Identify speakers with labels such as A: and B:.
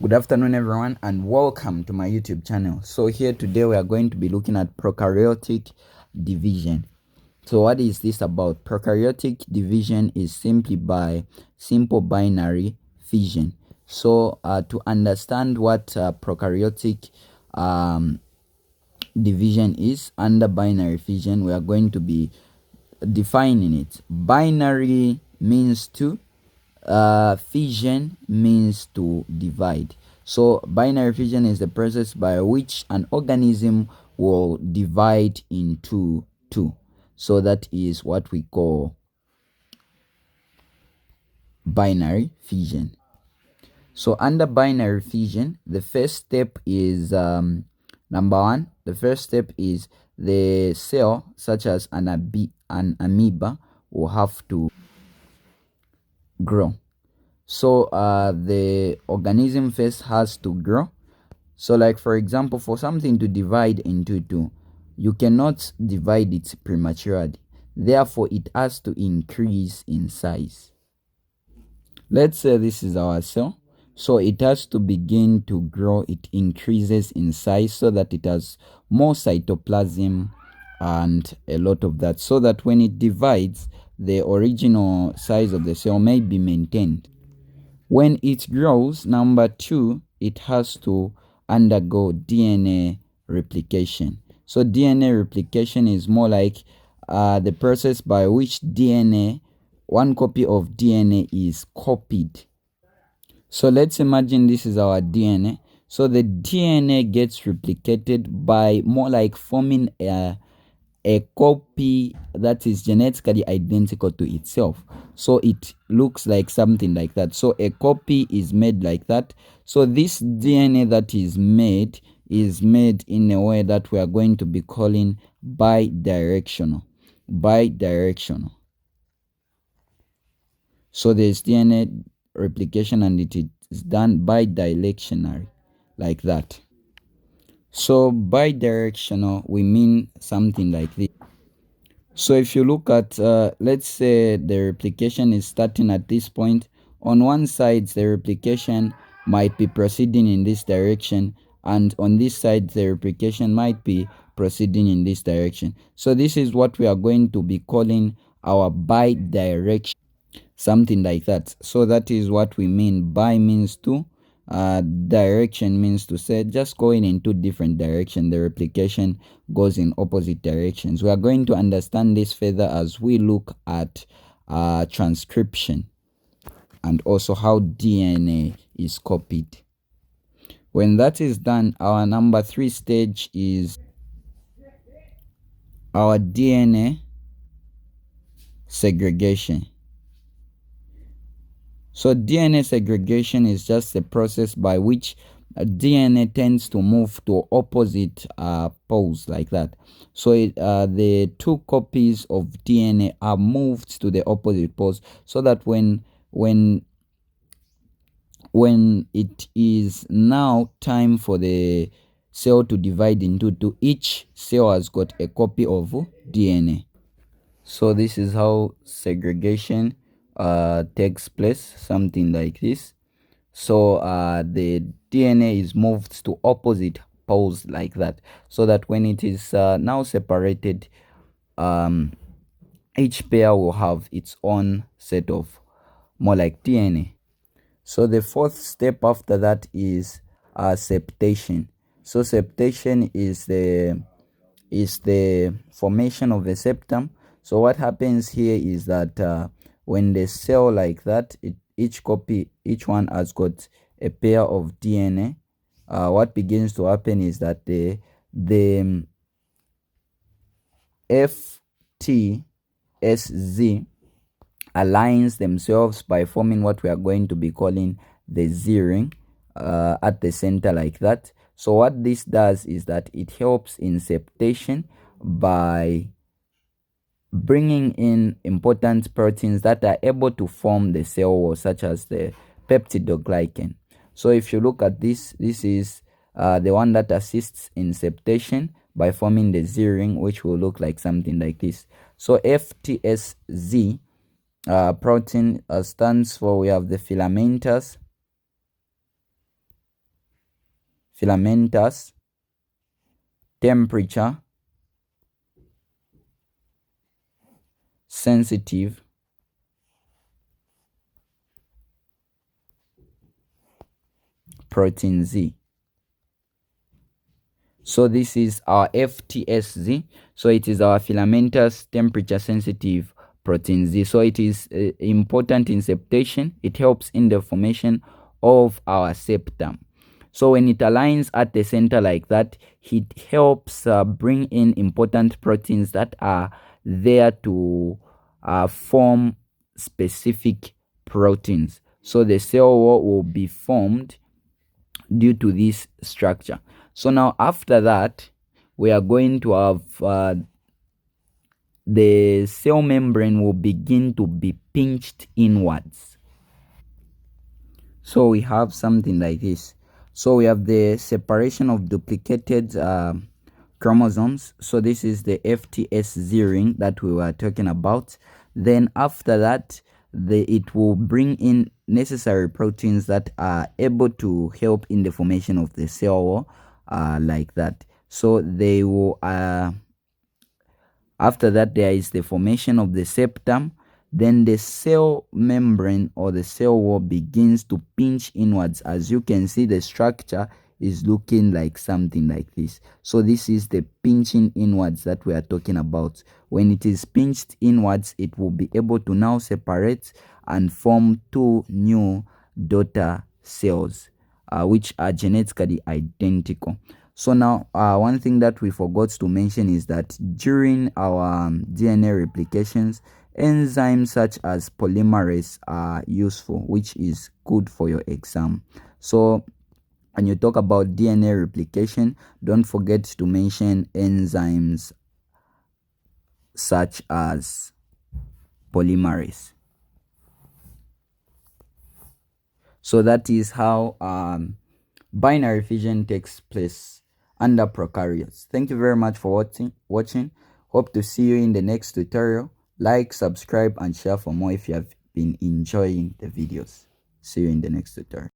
A: Good afternoon everyone and welcome to my YouTube channel. So here today we are going to be looking at prokaryotic division. So what is this about? Prokaryotic division is simply by simple binary fission. So to understand what prokaryotic division is under binary fission, we are going to be defining it. Binary means to, fission means to divide. So binary fission is the process by which an organism will divide into two. So that is what we call binary fission. So under binary fission, the first step is number one. The first step is the cell, such as an amoeba, will have to grow. So the organism first has to grow. So like for example, for something to divide into two, you cannot divide it prematurely. Therefore, it has to increase in size. Let's say this is our cell. So it has to begin to grow. It increases in size so that it has more cytoplasm and a lot of that, so that when it divides, the original size of the cell may be maintained. When it grows, number two, it has to undergo DNA replication. So DNA replication is more like the process by which one copy of DNA is copied. So let's imagine this is our DNA. So the DNA gets replicated by more like forming a copy that is genetically identical to itself. So it looks like something like that. So a copy is made like that. So this DNA that is made in a way that we are going to be calling bidirectional. Bidirectional. So there's DNA replication and it is done bidirectionally, like that. So bidirectional, we mean something like this. So if you look at, let's say the replication is starting at this point. On one side, the replication might be proceeding in this direction, and on this side, the replication might be proceeding in this direction. So this is what we are going to be calling our bidirection, something like that. So that is what we mean. Bi means two, direction means to say just going in two different directions. The replication goes in opposite directions. We are going to understand this further as we look at transcription and also how DNA is copied. When that is done, our number three stage is our DNA segregation. So DNA segregation is just a process by which DNA tends to move to opposite poles, like that. So the two copies of DNA are moved to the opposite poles, so that when it is now time for the cell to divide into two, each cell has got a copy of DNA. So this is how segregation takes place, something like this. So the DNA is moved to opposite poles, like that, so that when it is now separated, each pair will have its own set of more like DNA. So the fourth step after that is septation. So septation is the formation of the septum. So what happens here is that when the cell like that, each one has got a pair of DNA. What begins to happen is that the FtsZ aligns themselves by forming what we are going to be calling the Z ring at the center, like that. So what this does is that it helps in septation by bringing in important proteins that are able to form the cell wall, such as the peptidoglycan. So if you look at this is the one that assists in septation by forming the Z ring, which will look like something like this. So FtsZ protein stands for, we have the filamentous filamentous, temperature sensitive, protein Z. So this is our FtsZ. So it is our filamentous temperature sensitive protein Z. So it is important in septation. It helps in the formation of our septum. So when it aligns at the center like that, it helps bring in important proteins that are there to form specific proteins. So the cell wall will be formed due to this structure. So now after that, we are going to have the cell membrane will begin to be pinched inwards. So we have something like this. So we have the separation of duplicated chromosomes. So this is the FtsZ ring that we were talking about. Then after that, it will bring in necessary proteins that are able to help in the formation of the cell wall, like that. So they will after that, there is the formation of the septum. Then the cell membrane or the cell wall begins to pinch inwards. As you can see, the structure is looking like something like this. So this is the pinching inwards that we are talking about. When it is pinched inwards, it will be able to now separate and form two new daughter cells, which are genetically identical. So now, one thing that we forgot to mention is that during our DNA replications, enzymes such as polymerase are useful, which is good for your exam. So when you talk about DNA replication, don't forget to mention enzymes such as polymerase. So that is how binary fission takes place under prokaryotes. Thank you very much for watching. Hope to see you in the next tutorial. Like, subscribe, and share for more if you have been enjoying the videos. See you in the next tutorial.